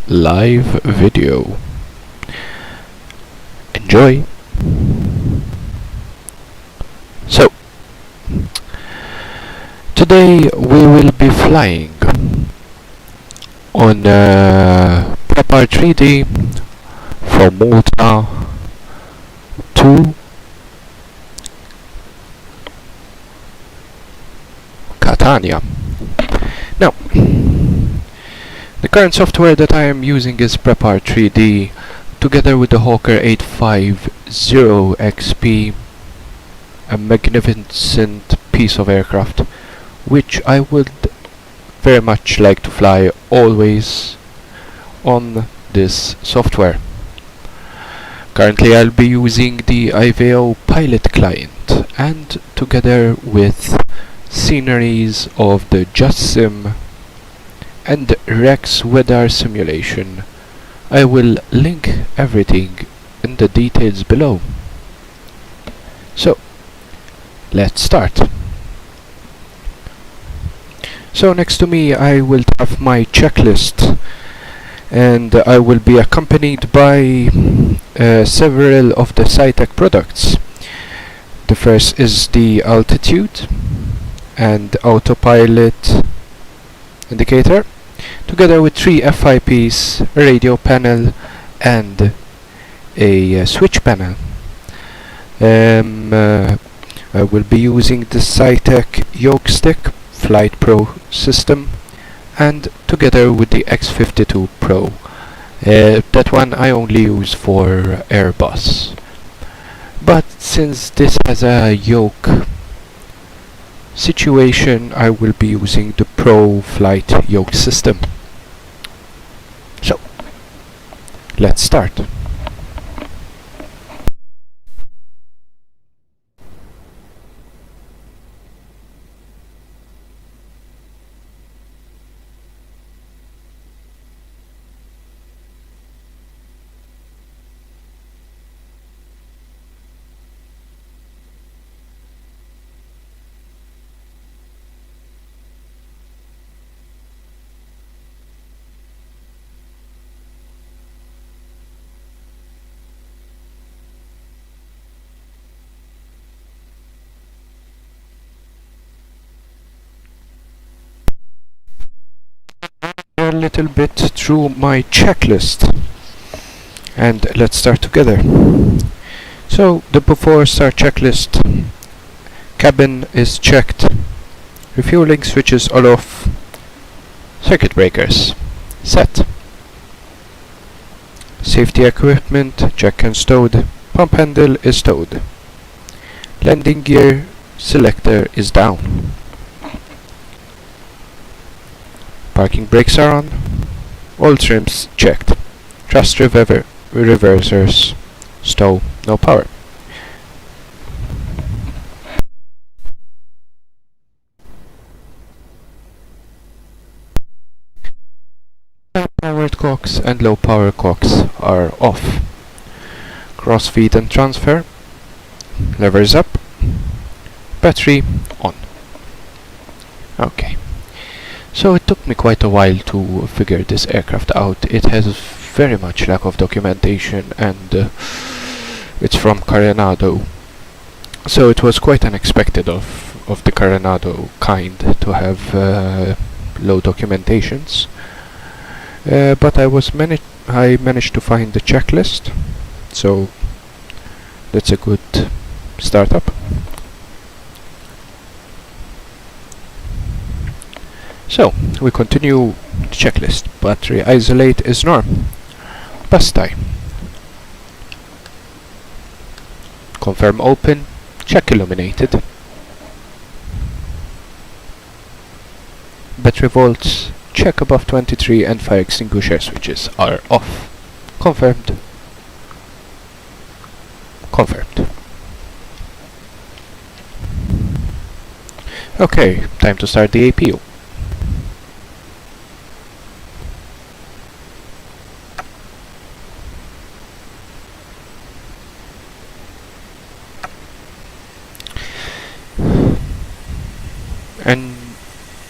live video. Enjoy! So, today we will be flying on Prepar3D from Malta to Catania. Now, the current software that I am using is Prepar3D together with the Hawker 850 XP, a magnificent piece of aircraft which I would very much like to fly always on this software. Currently I'll be using the IVO Pilot client, and together with sceneries of the JustSim and Rex weather simulation, I will link everything in the details below. So, let's start. So next to me I will have my checklist, and I will be accompanied by several of the SciTech products. The first is the altitude and autopilot indicator, together with 3 FIPs, a radio panel and a switch panel. I will be using the SciTech yoke stick Flight Pro system, and together with the X52 Pro. That one I only use for Airbus. But since this has a yoke situation, I will be using the Pro Flight yoke system. So, let's start. A little bit through my checklist, and let's start together. So the before start checklist: cabin is checked, refueling switches all off, circuit breakers set, safety equipment check and stowed, pump handle is stowed, landing gear selector is down, parking brakes are on, all trims checked, thrust reversers, stow, no power. High powered cocks and low power cocks are off. Cross feed and transfer, levers up, battery on. Okay. So it took me quite a while to figure this aircraft out. It has very much lack of documentation, and it's from Carenado. So it was quite unexpected of the Carenado kind to have low documentations. But I managed to find the checklist, so that's a good startup. So, we continue the checklist. Battery isolate is norm. Bus tie. Confirm open. Check illuminated. Battery volts. Check above 23, and fire extinguisher switches are off. Confirmed. Confirmed. Okay, time to start the APU.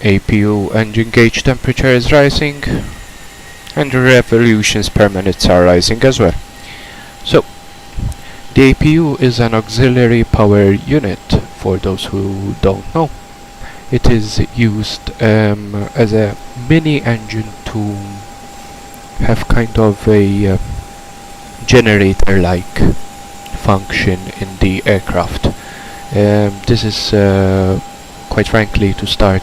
APU engine gauge temperature is rising. and revolutions per minute are rising as well. So the APU is an auxiliary power unit, for those who don't know. It is used as a mini engine to have kind of a generator-like function in the aircraft. This is quite frankly to start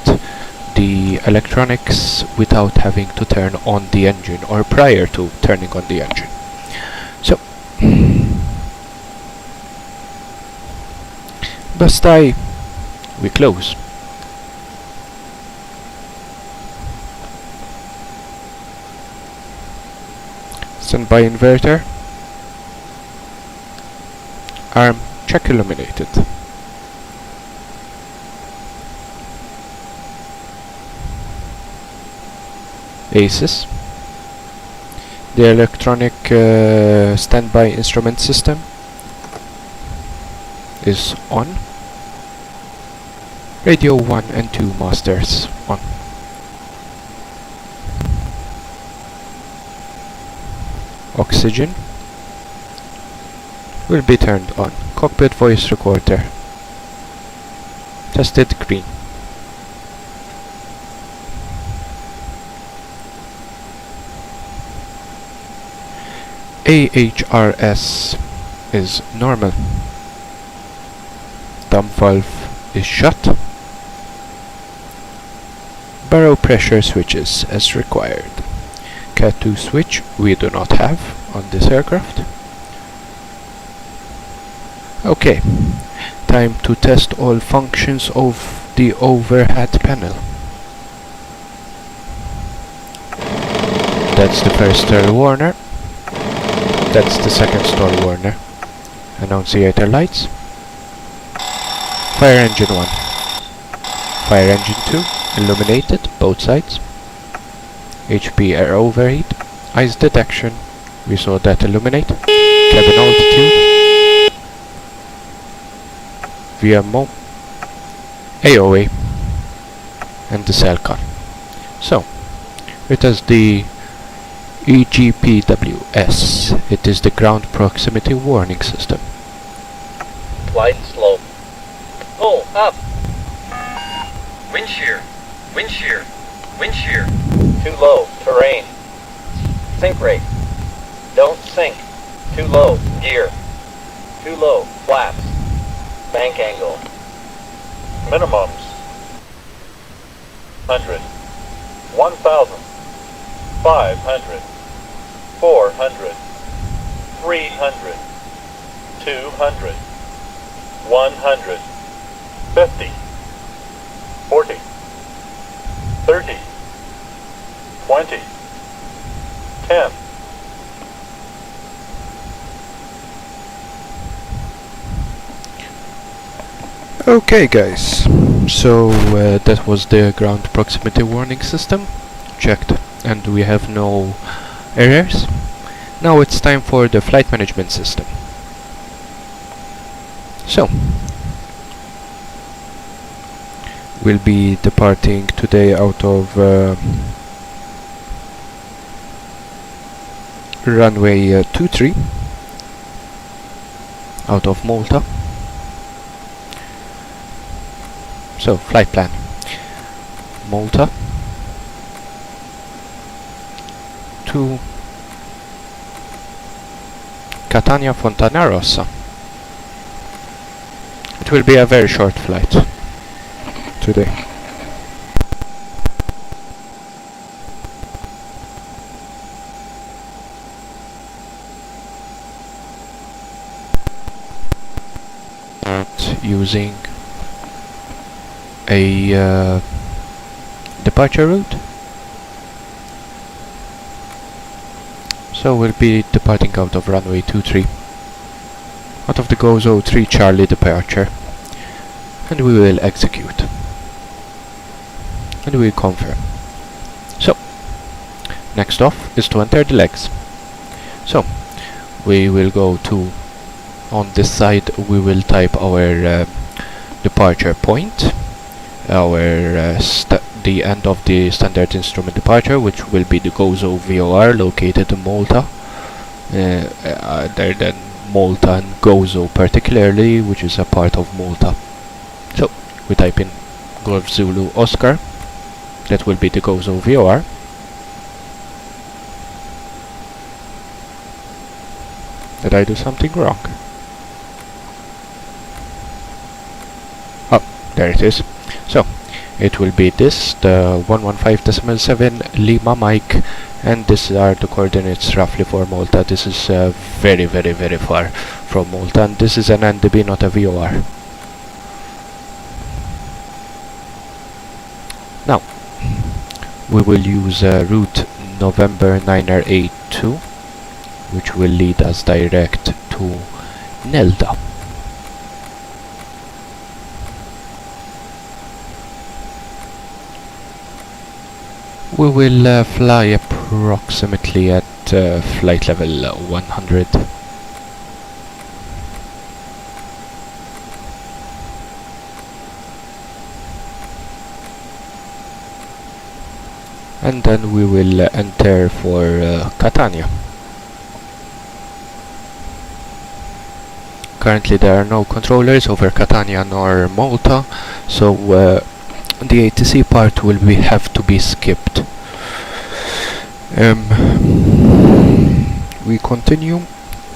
the electronics without having to turn on the engine, or prior to turning on the engine. So bastai, we close. Standby inverter. Arm check illuminated. ACES. The electronic standby instrument system is on. Radio 1 and 2 masters on. Oxygen will be turned on. Cockpit voice recorder tested green. AHRS is normal. Dump valve is shut. Barrow pressure switches as required. Cat 2 switch we do not have on this aircraft. Okay, time to test all functions of the overhead panel. That's the first stall warner. That's the second stall warner. Annunciator lights. Fire engine 1. Fire engine 2, illuminated, both sides. HP air overheat. Ice detection, we saw that illuminate. Cabin altitude. VMO. AOA. And the Celcon. So, it has the EGPWS. It is the ground proximity warning system. Glide slope. Pull up. Wind shear. Wind shear. Wind shear. Too low. Terrain. Sink rate. Don't sink. Too low. Gear. Too low. Flaps. Bank angle. Minimums. 100. 1,000. 500. 400. 300. 200. 100. 50. 40. 30. 20. 10. Okay guys, so that was the ground proximity warning system checked, and we have no errors. Now it's time for the flight management system. So we'll be departing today out of runway 23 out of Malta. So flight plan: Malta to Catania Fontanarossa. It will be a very short flight today. Using a departure route. So we'll be departing out of runway 23 out of the Gozo 3 Charlie departure, and we will execute and we will confirm. So next off is to enter the legs. So we will go to, on this side we will type our departure point, our the end of the standard instrument departure, which will be the Gozo VOR located in Malta, other than Malta and Gozo particularly, which is a part of Malta. So we type in Golf Zulu Oscar, that will be the Gozo VOR. Did I do something wrong? Oh, there it is. So it will be this, the 115.7 Lima Mike, and these are the coordinates roughly for Malta. This is very far from Malta, and this is an NDB, not a VOR. Now we will use route November 9R82, which will lead us direct to Nelda. We will fly approximately at flight level 100. And then we will enter for Catania. Currently there are no controllers over Catania nor Malta, so the ATC part will have to be skipped. We continue,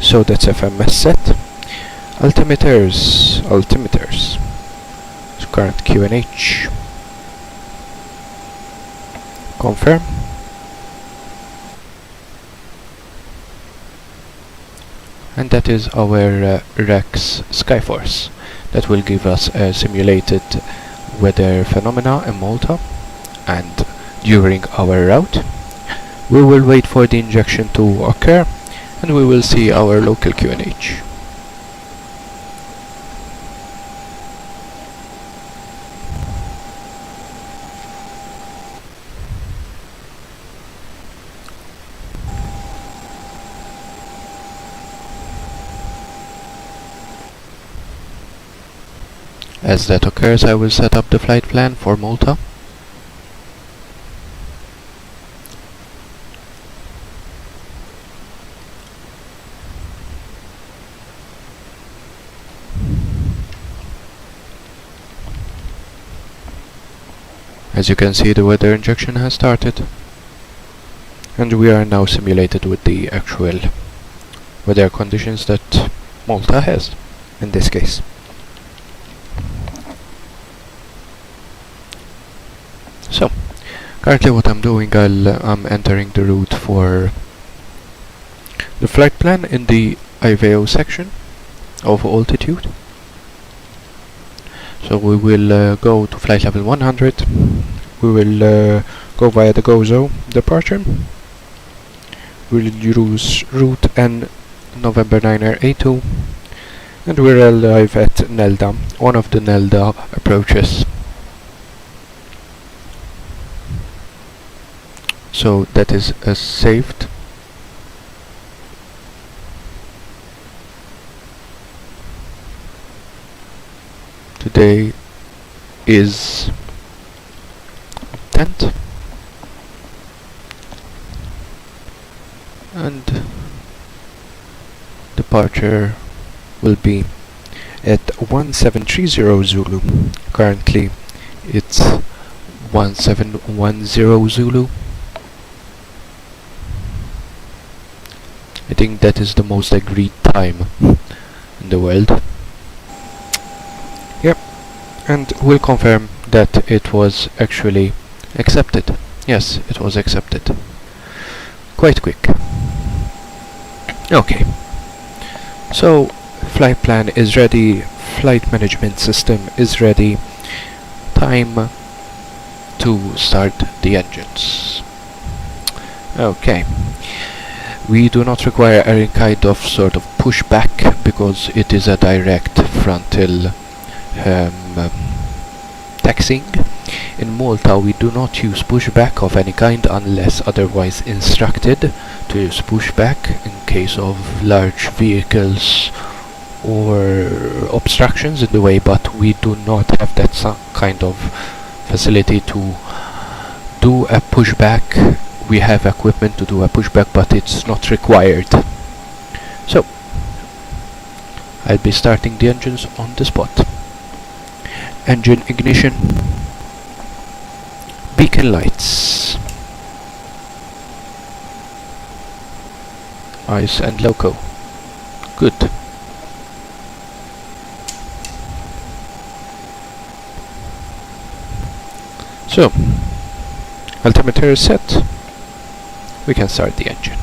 so that's FMS set. Altimeters, so current QNH. Confirm. And that is our Rex Skyforce. That will give us a simulated weather phenomena in Malta, and during our route we will wait for the injection to occur, and we will see our local QNH. As that occurs, I will set up the flight plan for Malta. As you can see, the weather injection has started, and we are now simulated with the actual weather conditions that Malta has in this case. So, currently what I'm doing, I'm entering the route for the flight plan in the IVO section of altitude. So we will go to flight level 100, we will go via the Gozo departure, we'll use route N November 9R82, and we'll arrive at Nelda, one of the Nelda approaches. So that is saved. Today is 10th, and departure will be at 1730 Zulu. Currently it's 1710 Zulu. I think that is the most agreed time in the world. Yep, and we'll confirm that it was actually accepted. Yes, it was accepted. Quite quick. Okay. So, flight plan is ready, flight management system is ready. Time to start the engines. Okay. We do not require any kind of sort of pushback because it is a direct frontal taxiing. In Malta we do not use pushback of any kind unless otherwise instructed to use pushback in case of large vehicles or obstructions in the way, but we do not have that kind of facility to do a pushback. We have equipment to do a pushback, but it's not required. So I'll be starting the engines on the spot. Engine ignition, beacon lights, eyes and loco. Good. So, altimeter is set. We can start the engine.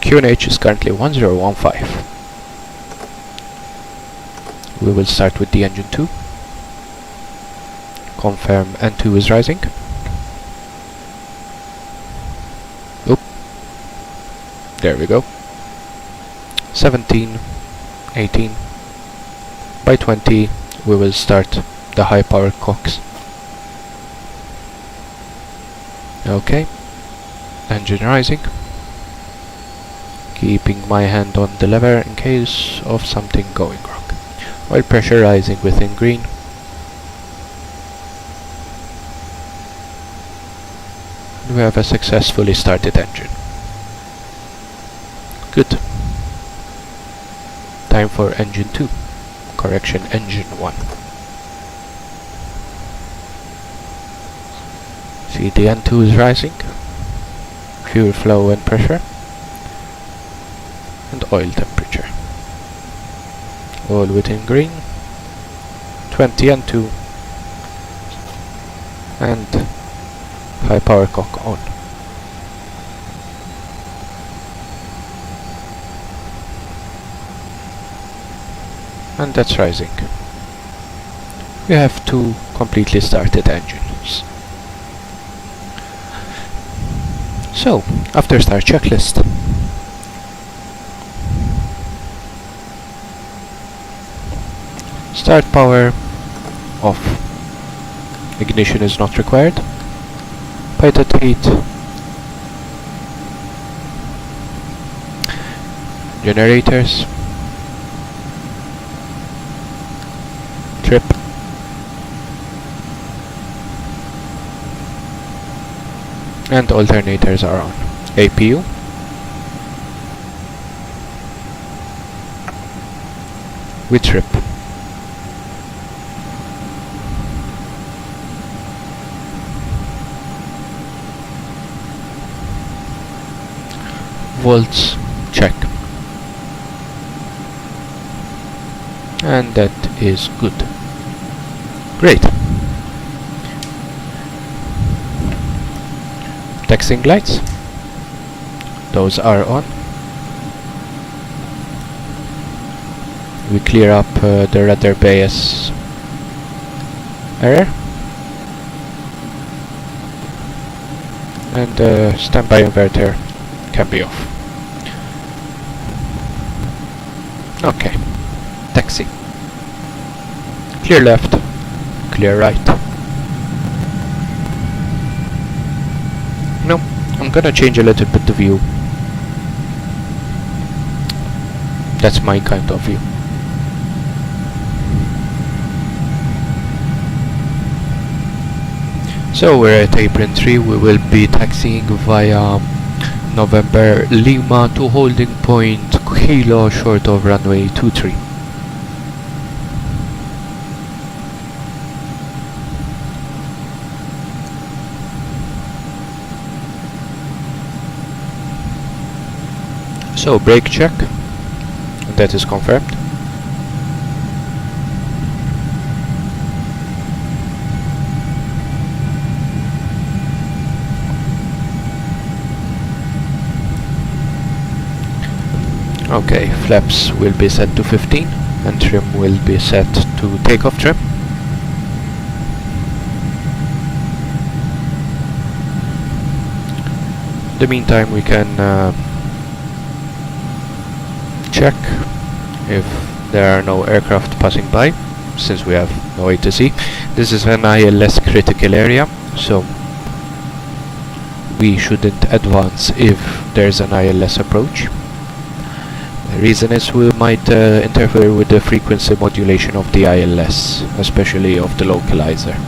QNH is currently 1015. We will start with the engine 2. Confirm N2 is rising. Oop. There we go. 17, 18. By 20 we will start the high power cocks. Okay. Engine rising. Keeping my hand on the lever in case of something going wrong. Oil pressure rising within green. We have a successfully started engine. Good. Time for engine 2. Correction, engine 1. See, the N2 is rising. Fuel flow and pressure. And oil temperature. All within green. 20 N2. And high power cock on. And that's rising. We have two completely started engines. So, after start checklist. Start power off. Ignition is not required. Pilot heat. Generators. Trip. And alternators are on. APU. With trip. Volts check. And that is good. Great. Texting lights. Those are on. We clear up the rudder bias error. And standby inverter can be off. Okay. Taxi. Clear left. Clear right. No, I'm gonna change a little bit the view. That's my kind of view. So we're at apron 3. We will be taxiing via November Lima to holding point Kilo short of runway 23. So brake check. That is confirmed. Okay, flaps will be set to 15 and trim will be set to takeoff trim. In the meantime we can check if there are no aircraft passing by, since we have no way to see. This is an ILS critical area, so we shouldn't advance if there's an ILS approach. The reason is we might interfere with the frequency modulation of the ILS, especially of the localizer.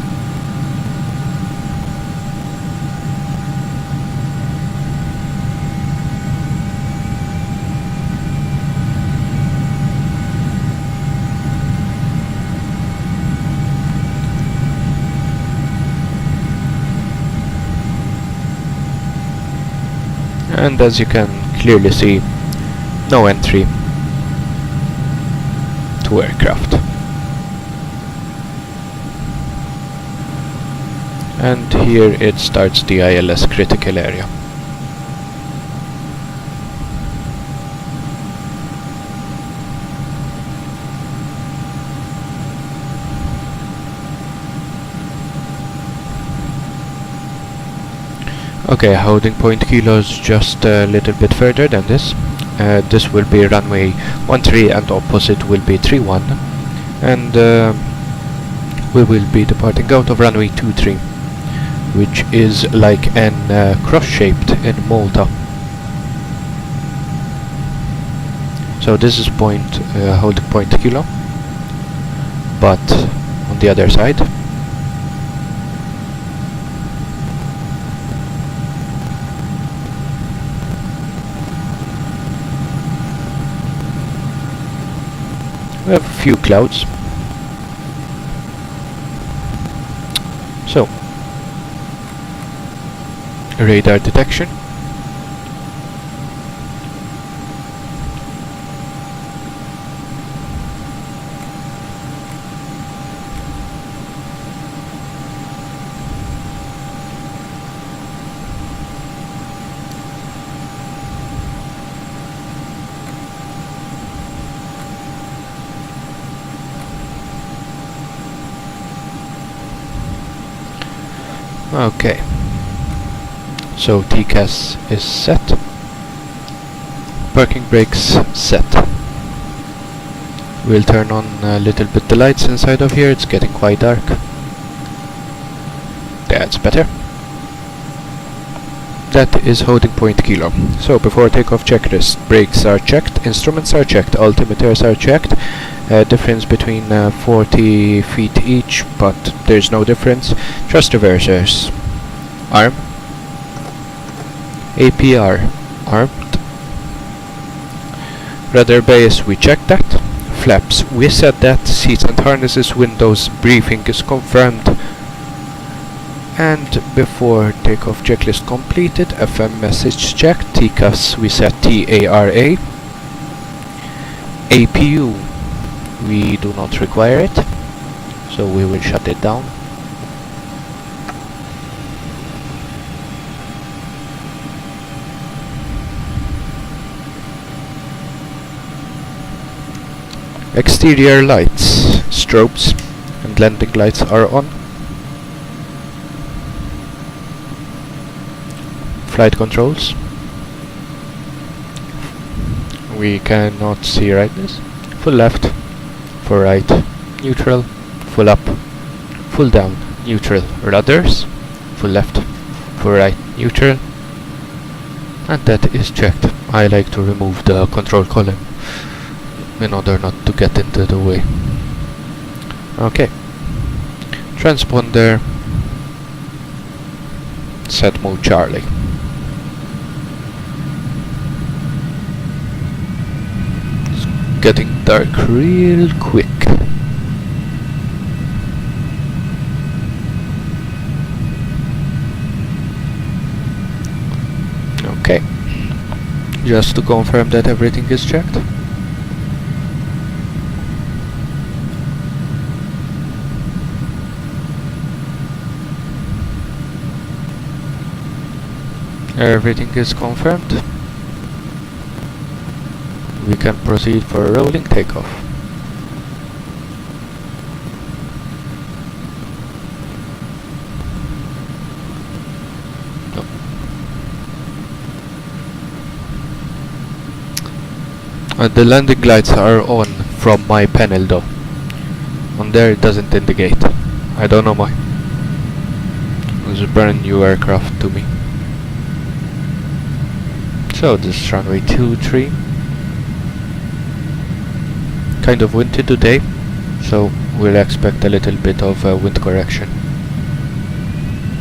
and as you can clearly see, no entry to aircraft. And here it starts the ILS critical area. Okay, holding point kilos just a little bit further than this. This will be runway 13 and opposite will be 31, and we will be departing out of runway 23, which is like an cross-shaped in Malta. So this is holding point kilo, but on the other side. We have a few clouds. So, radar detection. Okay, so TCAS is set, parking brakes set. We'll turn on a little bit the lights inside of here, it's getting quite dark. That's better. That is holding point kilo. So before takeoff checklist, brakes are checked, instruments are checked, altimeters are checked. Difference between 40 feet each, but there's no difference. Thrust reversers, arm. APR, armed. Rudder base, we checked that. Flaps, we said that. Seats and harnesses, windows, briefing is confirmed. And before takeoff checklist completed, FM message checked. TCAS, we set TARA. APU, we do not require it, so we will shut it down. Exterior lights, strobes and landing lights are on. Flight controls. We cannot see rightness. Full left, full right, neutral, full up, full down, neutral, rudders, full left, full right, neutral, and that is checked. I like to remove the control column in order not to get into the way. Okay, transponder, set mode Charlie. Getting dark real quick. Okay, just to confirm that everything is checked. Everything is confirmed. We can proceed for a rolling takeoff. No. The landing lights are on from my panel though. On there it doesn't indicate. I don't know why. It's a brand new aircraft to me. So this is runway 23. Kind of windy today, so we'll expect a little bit of wind correction.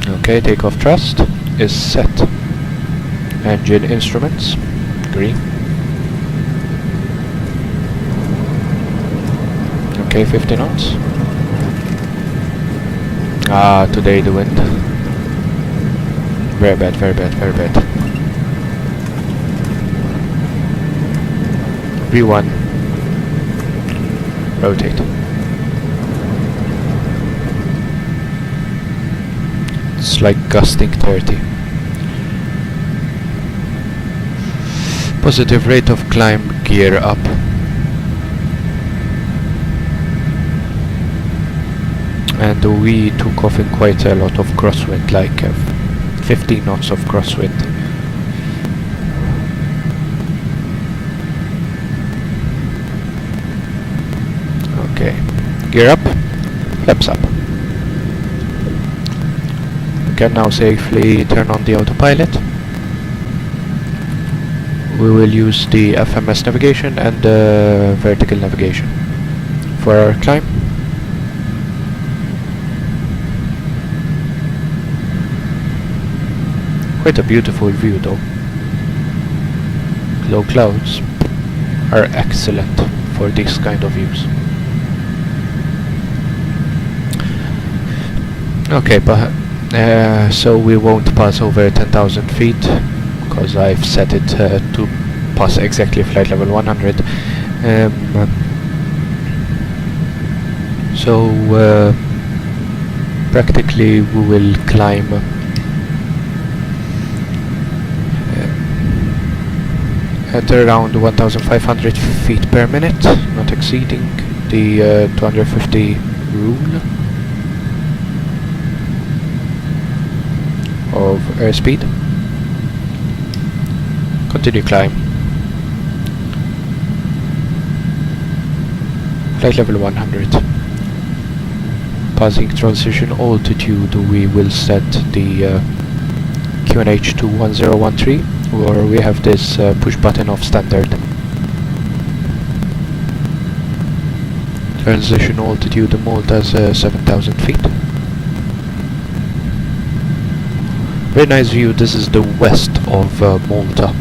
Okay, takeoff thrust is set. Engine instruments, green. Okay, 50 knots. Ah, today the wind. Very bad, very bad, very bad. V1. Rotate. It's like gusting 30. Positive rate of climb, gear up. And we took off in quite a lot of crosswind, like 15 knots of crosswind. Okay, gear up, flaps up. We can now safely turn on the autopilot. We will use the FMS navigation and vertical navigation for our climb. Quite a beautiful view though. Low clouds are excellent for these kind of views. Okay, but so we won't pass over 10,000 feet because I've set it to pass exactly flight level 100. So practically we will climb at around 1,500 feet per minute, not exceeding the 250 rule of airspeed. Continue climb. Flight level 100. Passing transition altitude, we will set the QNH to 1013, or we have this push button off standard. Transition altitude, Malta is 7,000 feet. Very nice view. This is the west of Malta.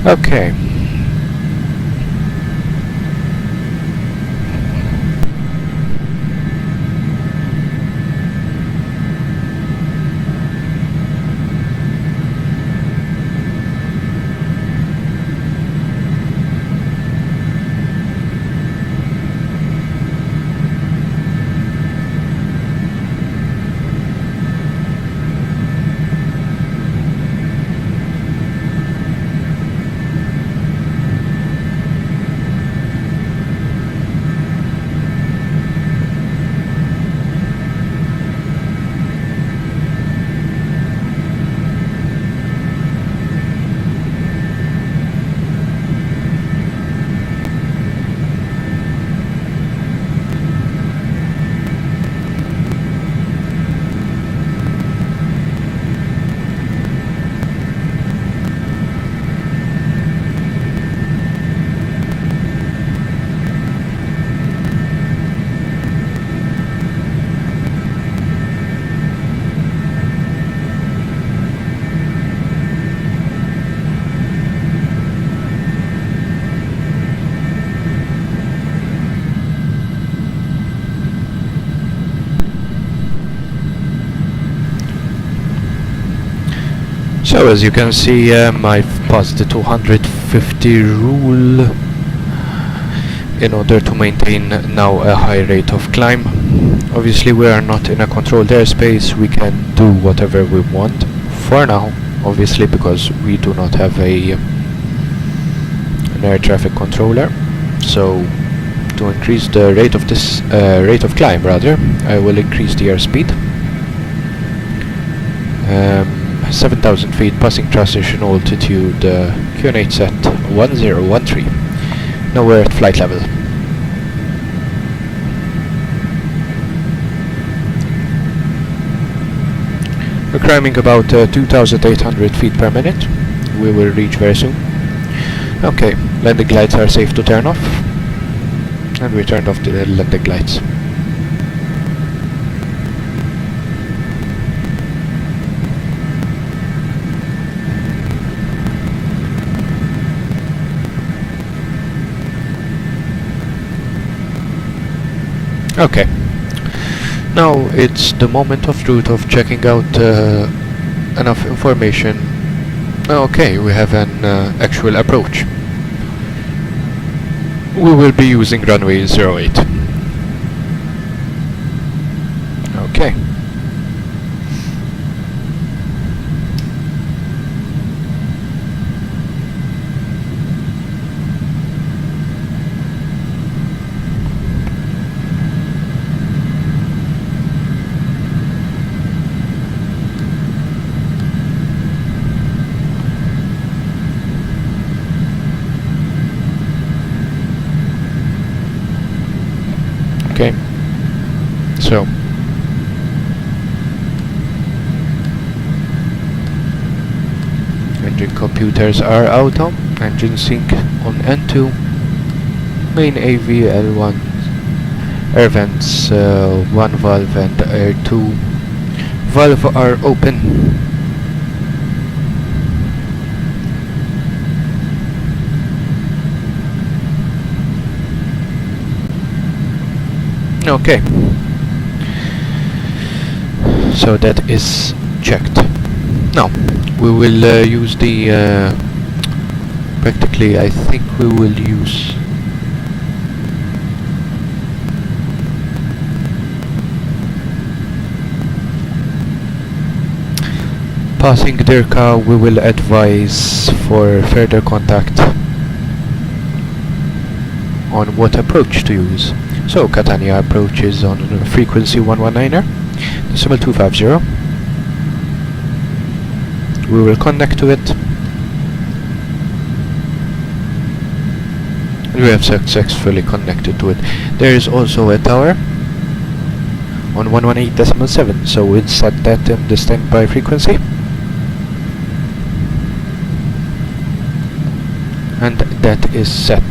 Okay. So as you can see, I've passed the 250 rule in order to maintain now a high rate of climb. Obviously we are not in a controlled airspace, we can do whatever we want for now, obviously, because we do not have an air traffic controller. So to increase the rate of this rate of climb rather, I will increase the airspeed. 7,000 feet, passing transition altitude, QNH set 1013. Now we're at flight level. We're climbing about 2,800 feet per minute. We will reach very soon. Okay, landing lights are safe to turn off. And we turned off the landing lights. Okay. Now it's the moment of truth of checking out enough information. Okay, we have an actual approach. We will be using runway 08. Okay. Okay. So engine computers are auto, engine sync on N2, main AV L1, air vents 1 valve and air 2 valve are open. Okay, so that is checked. Now we will use the practically I think we will use passing Dirka. We will advise for further contact on what approach to use. So Catania approach is on frequency 119er, decimal 250. We will connect to it. We have successfully connected to it. There is also a tower on 118.7, so we'll set that in the standby frequency. And that is set.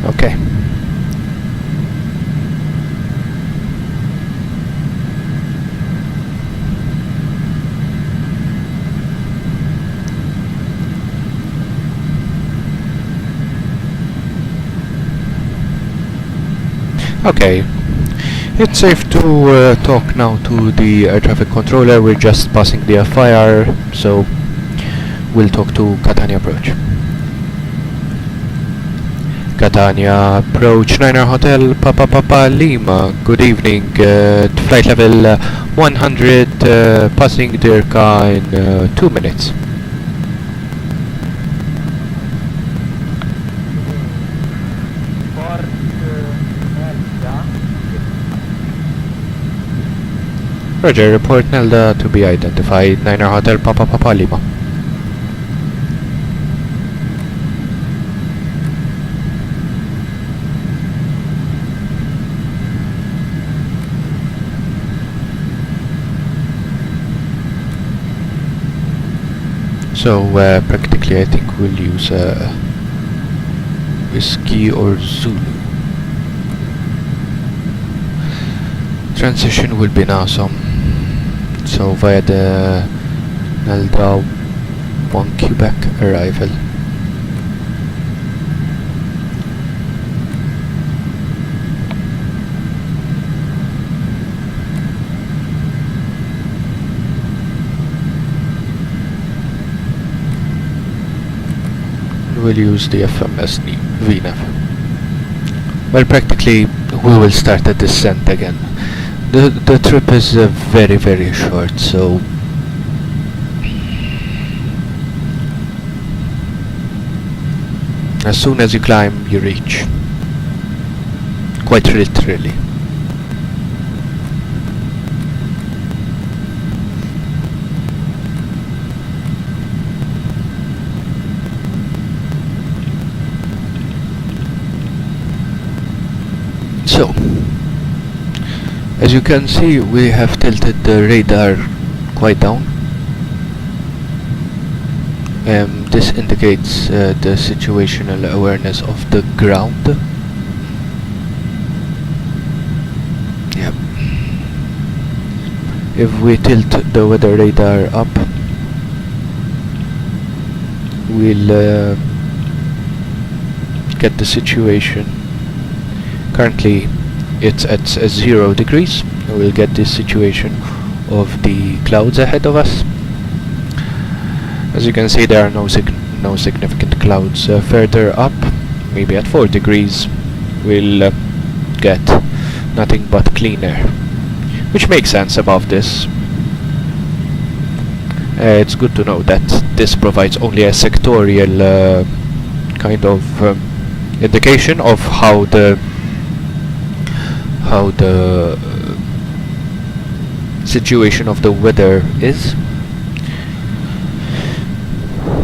Okay. Okay. It's safe to talk now to the air traffic controller. We're just passing the FIR, so we'll talk to Catania approach. Catania approach 9er Hotel Papa Lima. Good evening. Flight level 100, passing Dirka in 2 minutes. Roger, report Nelda to be identified. 9er Hotel Papa Lima. So practically I think we'll use Whiskey or Zulu. Transition will be now some. So via the Nelda 1 Quebec arrival. We'll use the FMS VNAV. Well, practically we will start a descent again. The trip is very short, so as soon as you climb you reach, quite literally. So as you can see, we have tilted the radar quite down. This indicates the situational awareness of the ground. Yep. If we tilt the weather radar up, we'll get the situation. Currently it's at 0 degrees. We'll get this situation of the clouds ahead of us. As you can see, there are no significant clouds further up. Maybe at 4 degrees we'll get nothing but clean air, which makes sense above this. It's good to know that this provides only a sectorial kind of indication of how the situation of the weather is.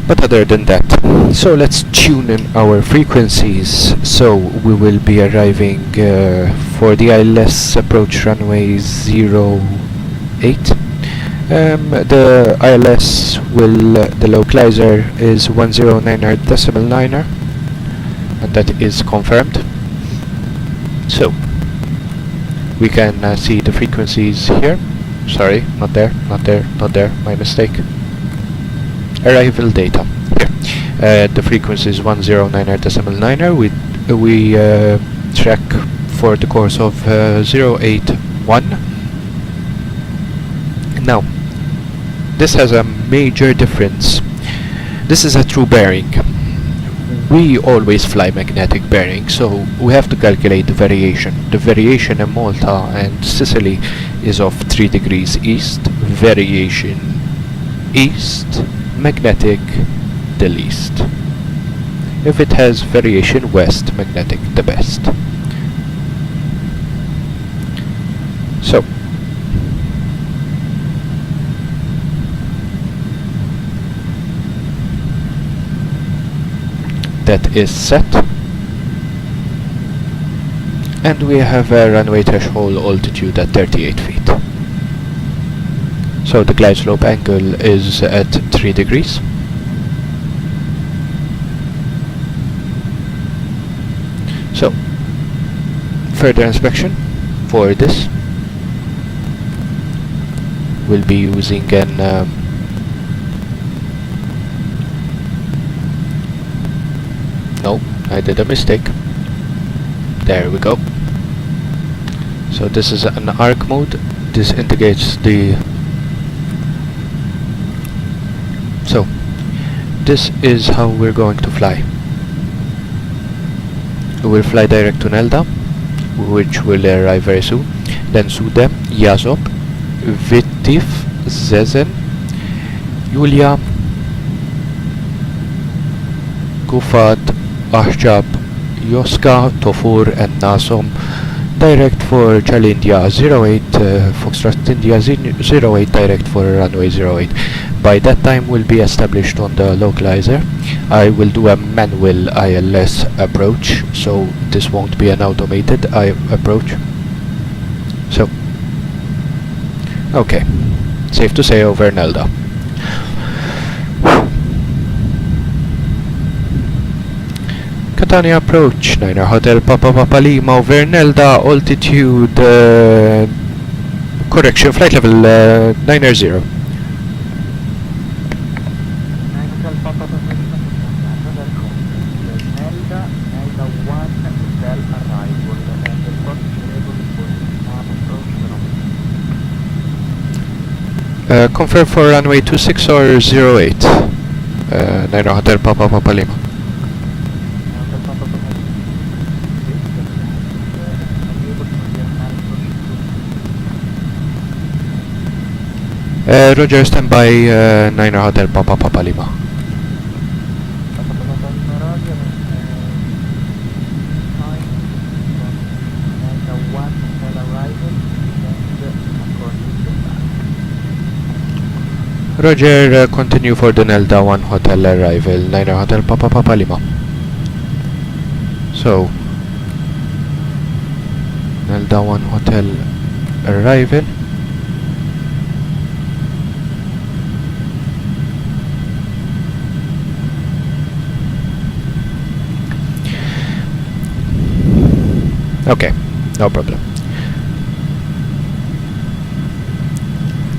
But other than that, so let's tune in our frequencies. So we will be arriving for the ILS approach runway 08. The ILS will, the localizer is 109.9er, and that is confirmed. So we can see the frequencies here. Sorry, not there, my mistake. Arrival data here. The frequency is 109.9er. We track for the course of 081. Now, this has a major difference. This is a true bearing. We always fly magnetic bearing, so we have to calculate the variation. The variation in Malta and Sicily is of 3 degrees east. Variation east, magnetic the least. If it has variation west, magnetic the best. So that is set, and we have a runway threshold altitude at 38 feet. So the glide slope angle is at 3 degrees. So further inspection for this, we'll be using an no, I did a mistake. There we go. So this is an arc mode. This indicates the... So this is how we're going to fly. We will fly direct to Nelda, which will arrive very soon. Then Sudem, Yazop, Vittif, Zezen, Julia, Kufat, Ahjab, Yoska, Tofur and Nasom, direct for Charlie India 08, Foxtrot India 08, direct for runway 08. By that time we'll be established on the localizer. I will do a manual ILS approach, so this won't be an automated approach. So, okay, safe to say over Nelda. Catania approach, 9er Hotel Papa Lima over Nelda, altitude, correction, flight level 9er0. Confirm for runway 26 or 08, 9er Hotel Papa Lima. Roger, stand by 9er Hotel Papa Lima. Roger, continue for the Nelda 1 Hotel arrival, 9er Hotel Papa Lima. So, Nelda 1 Hotel arrival. Okay, no problem.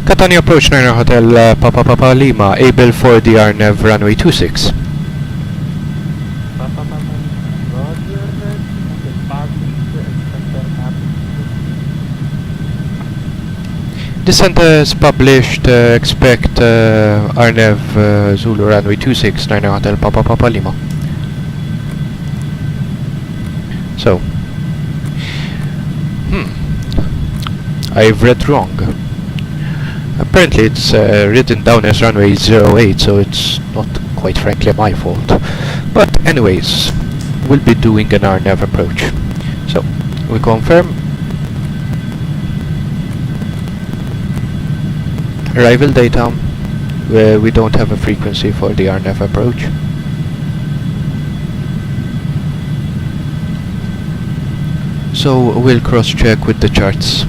Catania approach 9er Hotel Papa Lima, able for the RNAV runway 26. Descent is published, expect RNAV Zulu runway 26, 9 Hotel Papa Papa Lima. So, I've read wrong. Apparently it's written down as runway 08, so it's not quite frankly my fault. But anyways, we'll be doing an RNAV approach. So, we confirm. Arrival data, where we don't have a frequency for the RNAV approach. So we'll cross-check with the charts.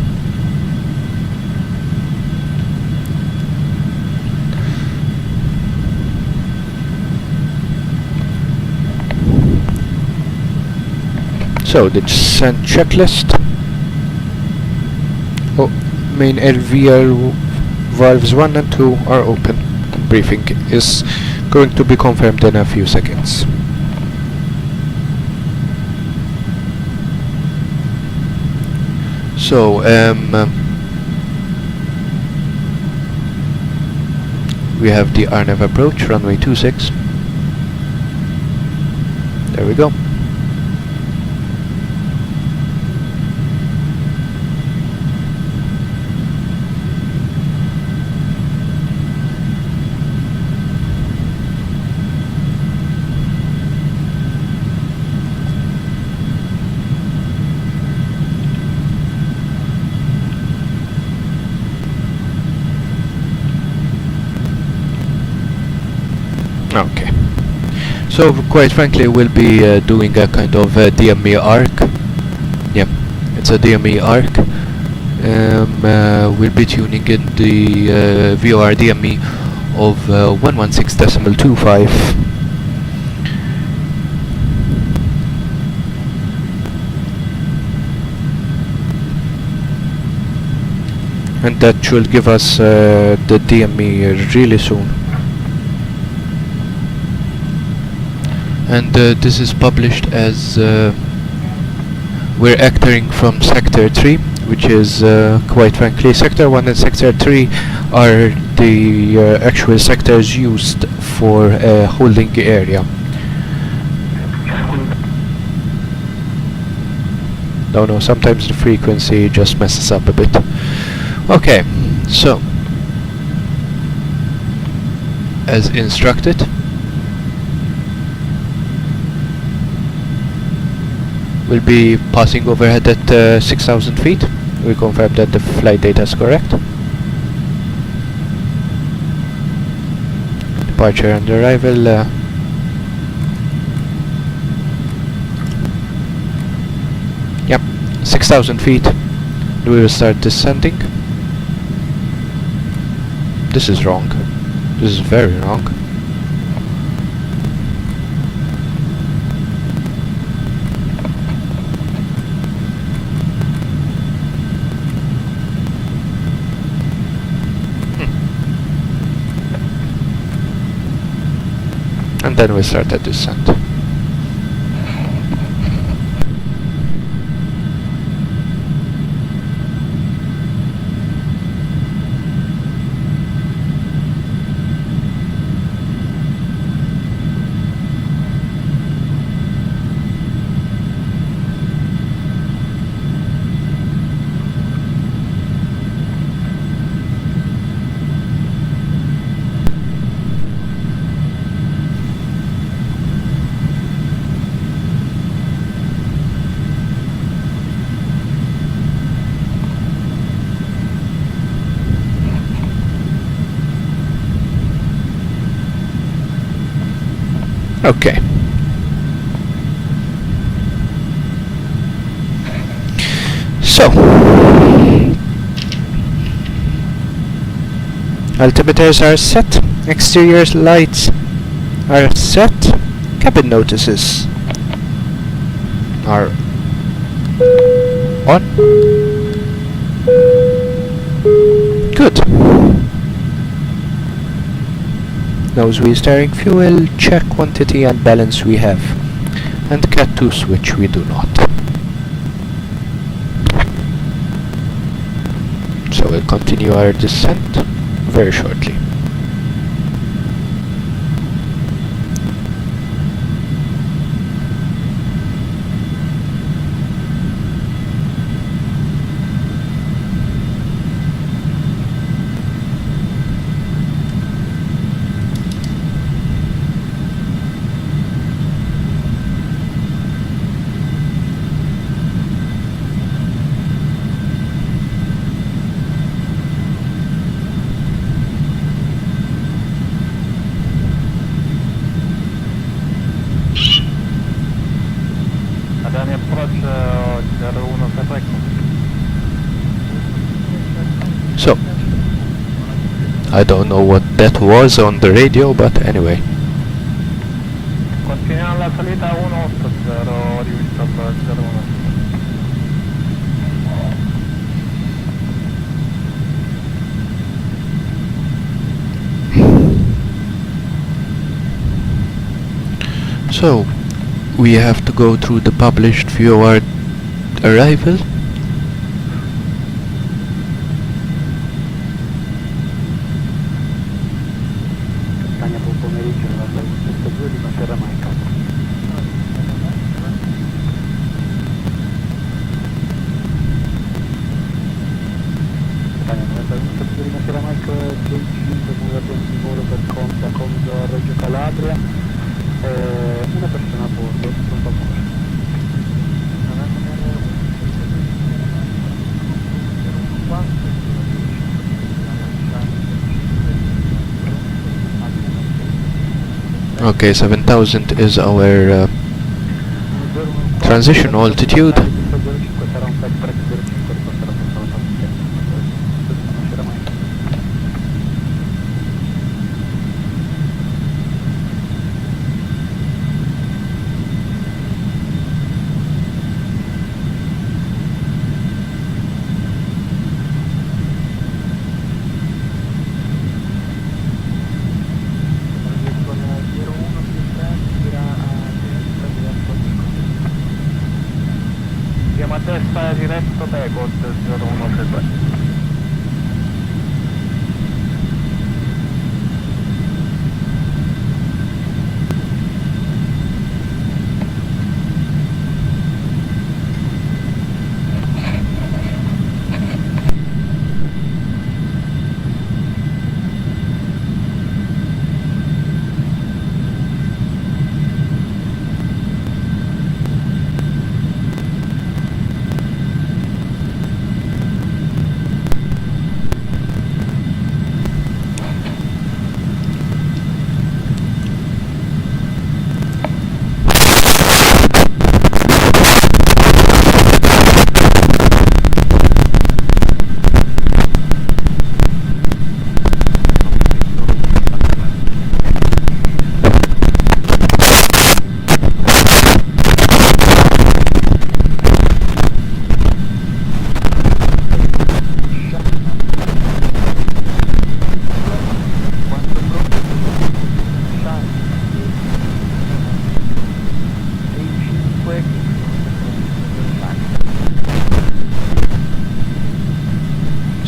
So the descent checklist. Oh, main LVR valves 1 and 2 are open. Briefing is going to be confirmed in a few seconds. So, we have the RNAV approach, runway 26. There we go. Okay. So quite frankly we'll be doing a kind of DME arc. Yeah, it's a DME arc. We'll be tuning in the VOR DME of 116.25. And that should give us the DME really soon. And this is published as we're acting from Sector 3, which is quite frankly Sector 1 and Sector 3 are the actual sectors used for holding the area. No, sometimes the frequency just messes up a bit. Okay, so as instructed, we'll be passing overhead at 6,000 feet. We confirm that the flight data is correct. Departure and arrival. 6,000 feet. We will start descending. This is wrong. This is very wrong. And then we start the descent. Okay. So, altimeters are set, exterior lights are set, cabin notices are on. Good. Nose wheel steering fuel, check quantity and balance we have, and Cat 2 switch we do not. So we'll continue our descent very shortly. Catania approach 01 perfect. So, I don't know what that was on the radio, but anyway. Continuiamo la salita 180, rivisto al 01. So, we have to go through the published VOR arrival. Catania buon pomeriggio, la 2 di Matera Maica. Catania 91 di Matera Maica, J5 con ragione di volo per Conta con Reggio Calabria. Una persona a bordo, pronto a morire. Okay, 7000 is our transition altitude. Siamo a destra diretto Pecos 0133.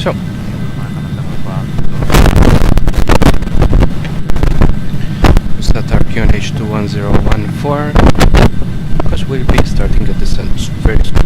So, set our QNH to 1014 because we'll be starting the descent very soon.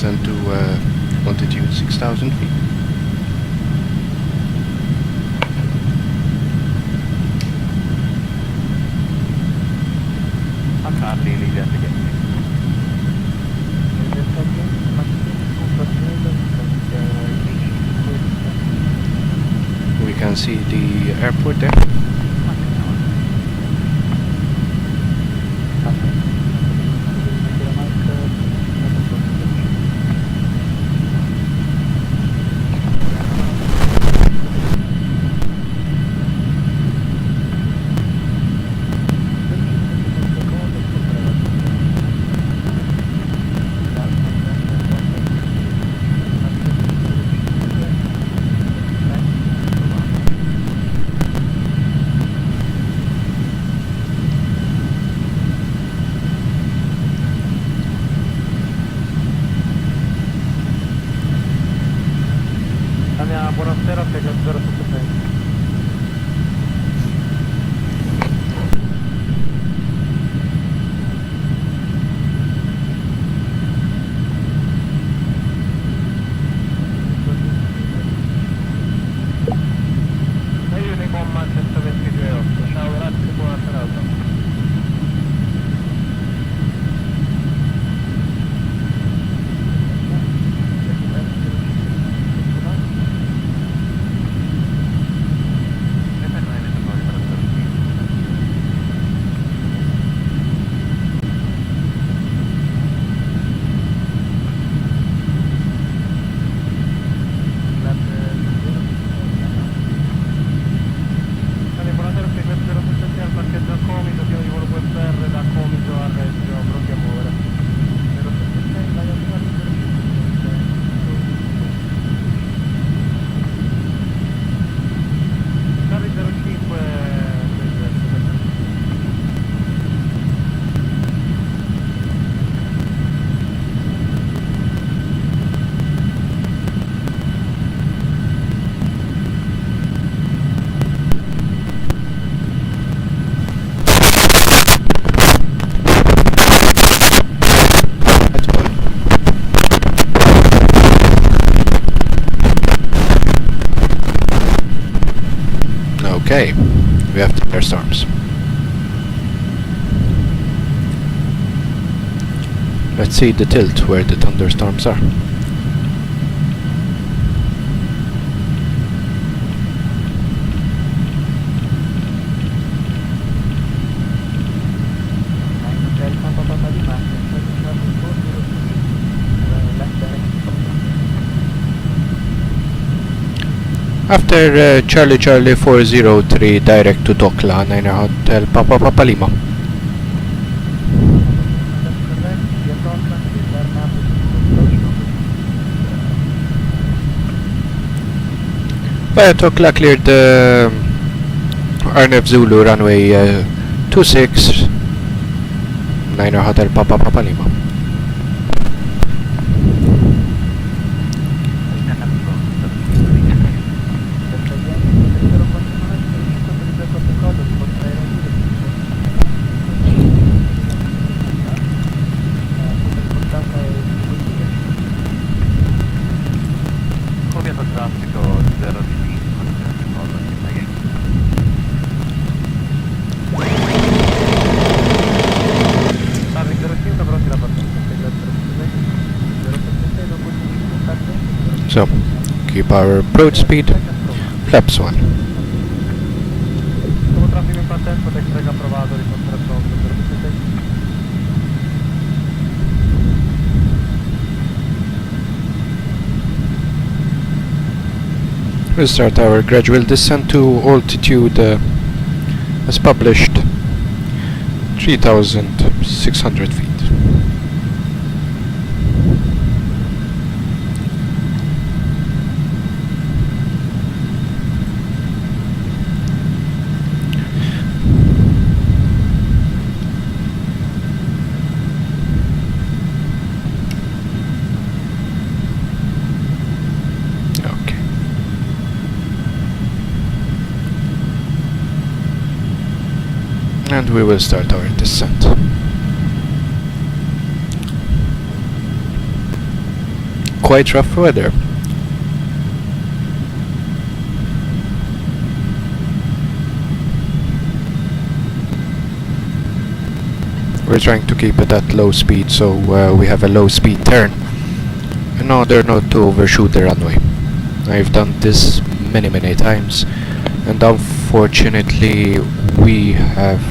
descend to altitude 6,000 feet. We can see the airport there. Buonasera, 670. Io ne comma 122.8. Ciao, grazie, buona serata. Okay, we have thunderstorms. Let's see the tilt where the thunderstorms are. After Charlie Charlie 403 direct to Dokla, 9 Hotel Papa Papa Lima. Via Dokla cleared the RNF Zulu runway 26, 9 Hotel Papa Papa Lima. So, keep our approach speed, flaps 1. Traffico in partenza, Dextreg approvato, riporterà pronto, 076. We'll start our gradual descent to altitude as published 3,600 feet. And we will start our descent. quite rough weather. We're trying to keep it at low speed, so we have a low speed turn in order not to overshoot the runway. I've done this many times, and unfortunately we have...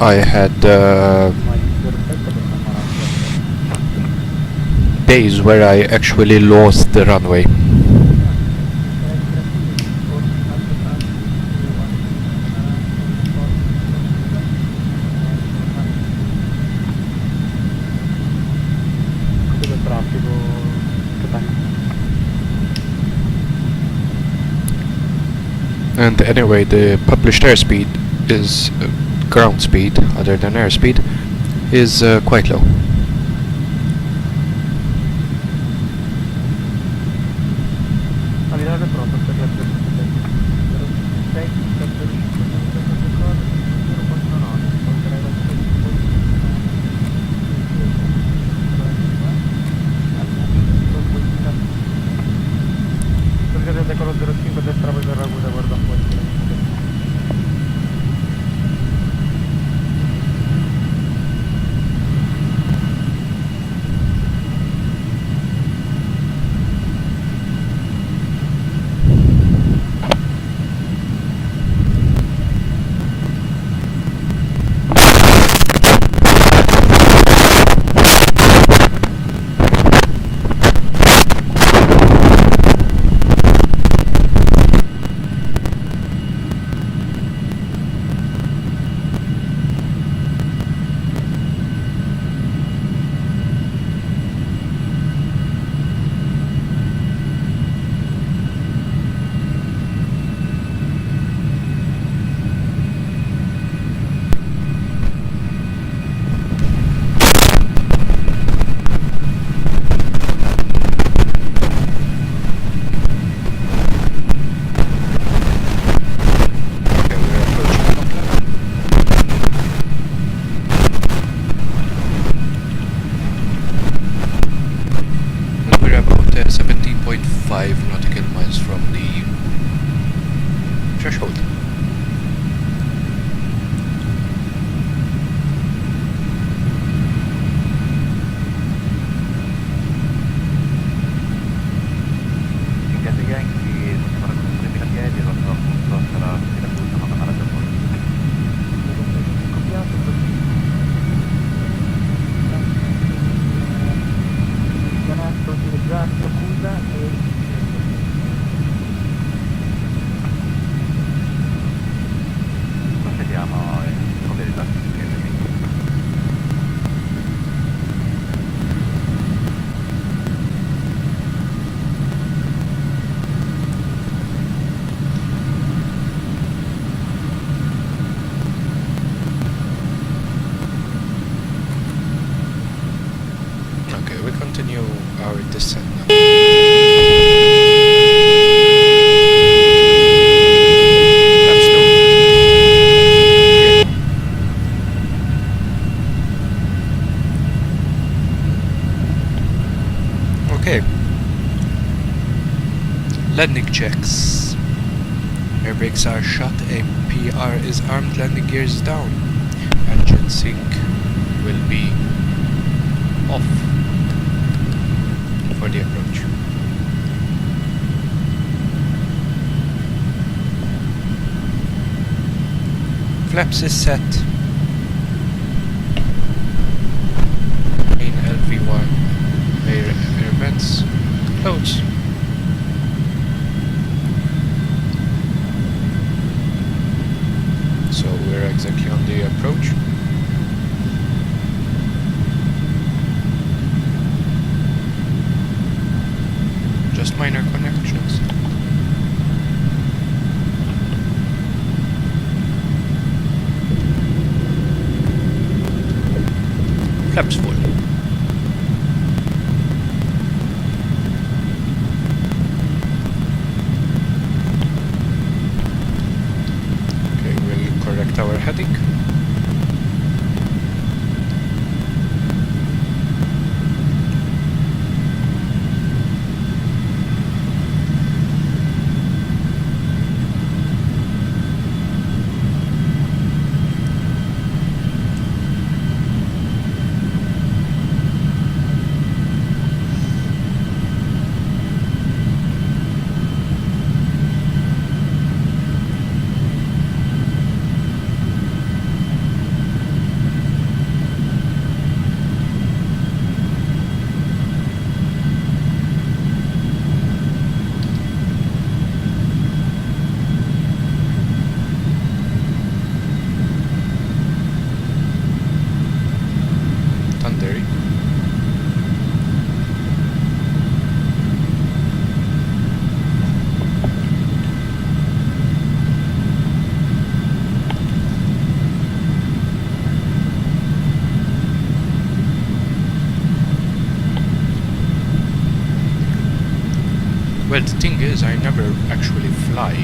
I had days where I actually lost the runway. And anyway, the published airspeed is ground speed, other than airspeed, is quite low. Decolo 05 destra poi per Ragusa, guarda fuori. We're about 17.5 nautical miles from the threshold. We continue our descent now. That's two. Okay. Landing checks. Air brakes are shut, APR is armed, landing gear is down. Engine sync will be off for the approach. Flaps is set. Main LV1 air vents close. So we're exactly on the approach. Just minor connections. Flaps full. Okay, we'll correct our heading. Well, the thing is, I never actually fly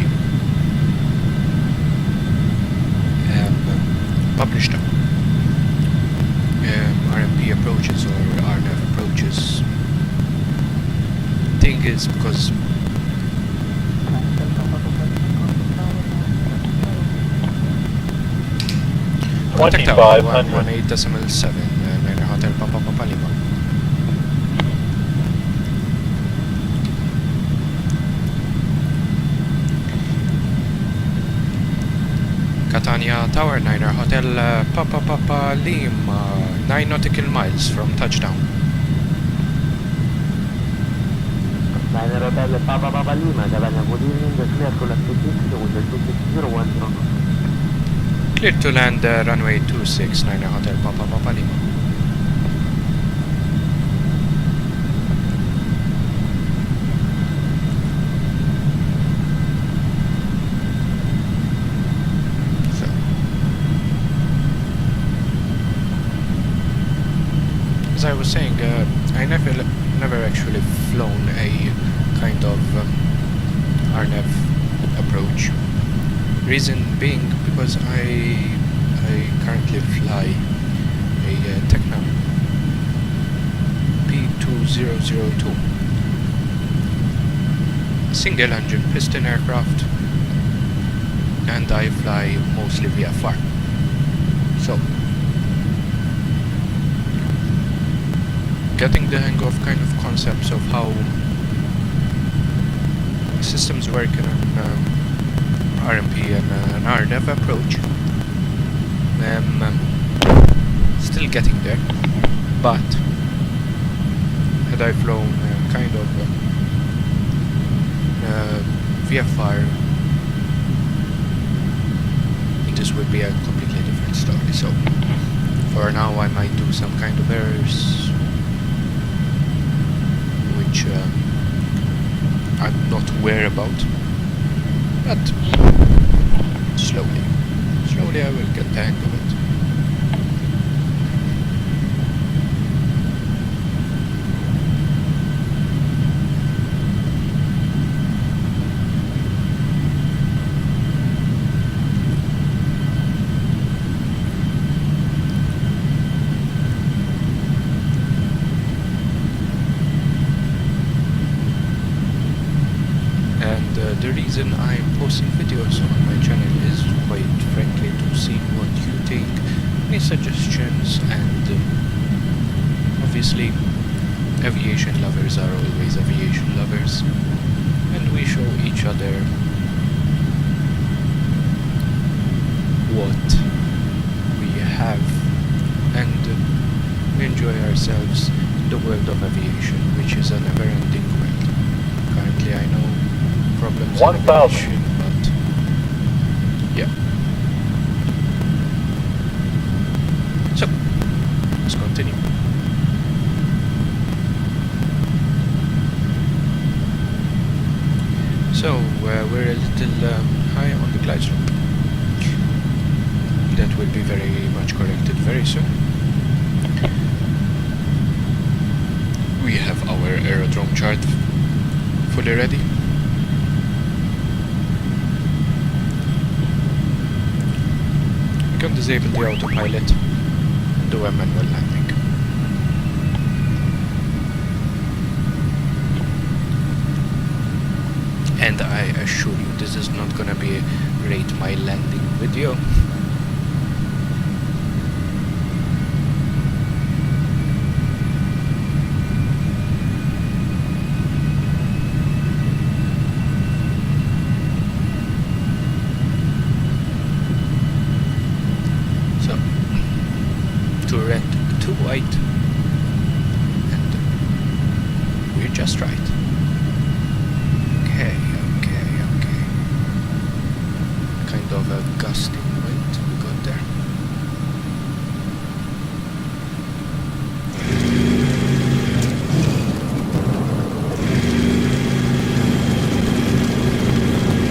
published RMP approaches or RNAV approaches. Thing is, because 2500. 118.7 Niner Hotel Papa Papa Lima. Catania Tower, Niner Hotel Papa Papa Lima, 9 nautical miles from touchdown. Niner Hotel Papa Papa Lima, Catania, good evening, clear to land 26 with the 26010. Clear to land runway 26, Niner Hotel Papa Papa Lima. As I was saying, I never actually flown a kind of RNAV approach. Reason being because I currently fly a Tecna P2002 single engine piston aircraft, and I fly mostly VFR. So getting the hang of kind of concepts of how systems work in an RMP and an RNAV approach. Still getting there, but had I flown kind of VFR, this would be a completely different story. So for now I might do some kind of errors which I'm not aware about, but slowly I will get the hang of it. The reason I'm posting videos on my channel is quite frankly to see what you think, any suggestions, and obviously aviation lovers are always aviation lovers, and we show each other what we have, and we enjoy ourselves in the world of aviation, which is a never-ending world. Currently I know problems 1000. in aviation, but yeah. So let's continue. So we're a little high on the glide slope. That will be very much corrected very soon. We have our aerodrome chart fully ready. We can disable the autopilot and do a manual landing. And I assure you, this is not gonna be a rate my landing video. To red, to white, and we're just right. Okay. Kind of a gusty wind we got there.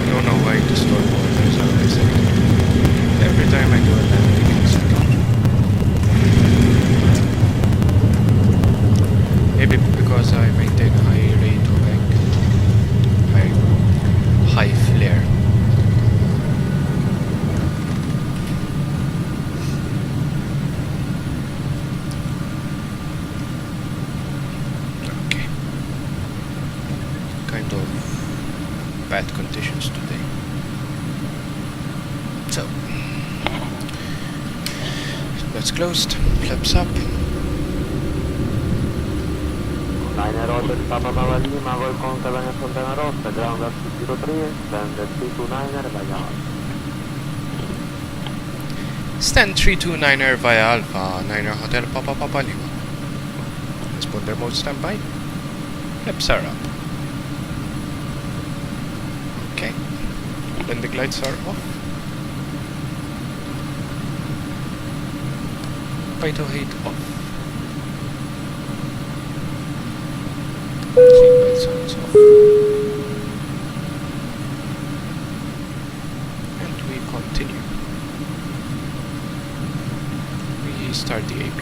I don't know why the storm waters are missing. Every time I do a landing it's maybe because I maintain a high rate of angle. conditions today. So, that's closed, flaps up. Liner Hotel Papa Papa Lima, Volcon Catania Fontana Rossa, ground up to 03, standard 329er via Alpha. Stand 329er via Alpha, 9er Hotel Papa Papa Lima. Responder mode standby. Flaps are up. Okay. Landing lights are off. Phyto height off. Seatbelt sounds off. And we continue. We start the AP.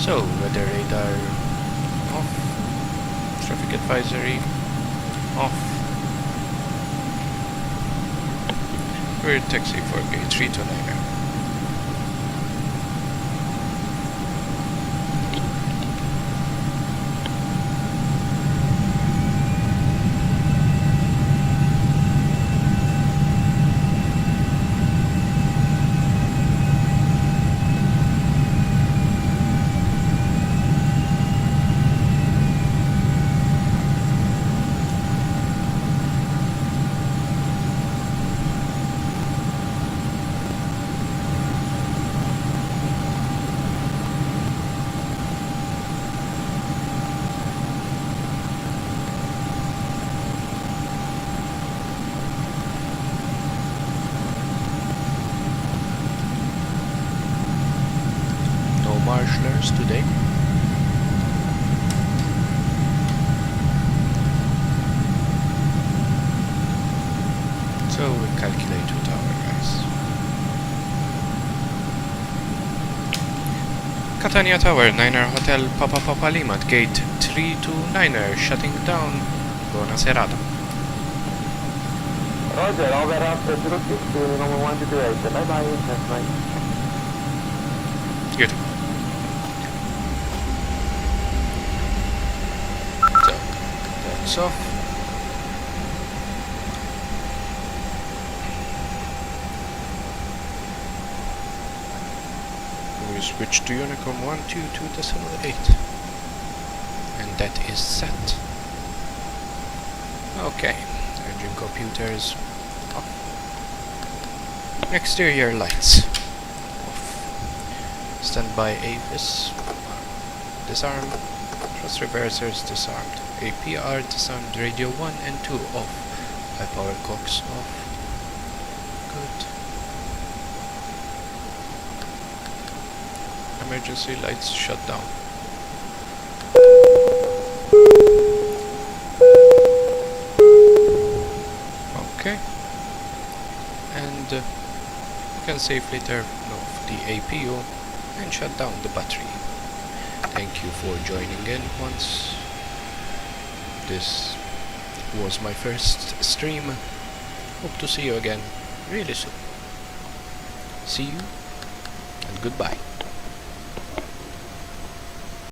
So, weather radar off, traffic advisory off. We're taxi for gate 329er. Marshallers today. So we'll calculate with our guys. Catania Tower, 9er Hotel Papa Papa Lima, gate 329er, shutting down. Buona serata. Roger, over after 06, Uniform 128, bye bye, that's nice. Good. So, that's off. We switch to Unicom 122.8. And that is set. Okay, engine computers off. Exterior lights off. Standby AVIS disarm. Thrust reversers disarmed. APR disarmed. Radio 1 and 2 off. High power cox off. Good. Emergency lights shut down. Okay. And you can safely turn off the APU and shut down the battery. Thank you for joining in once. This was my first stream. Hope to see you again really soon. See you and goodbye.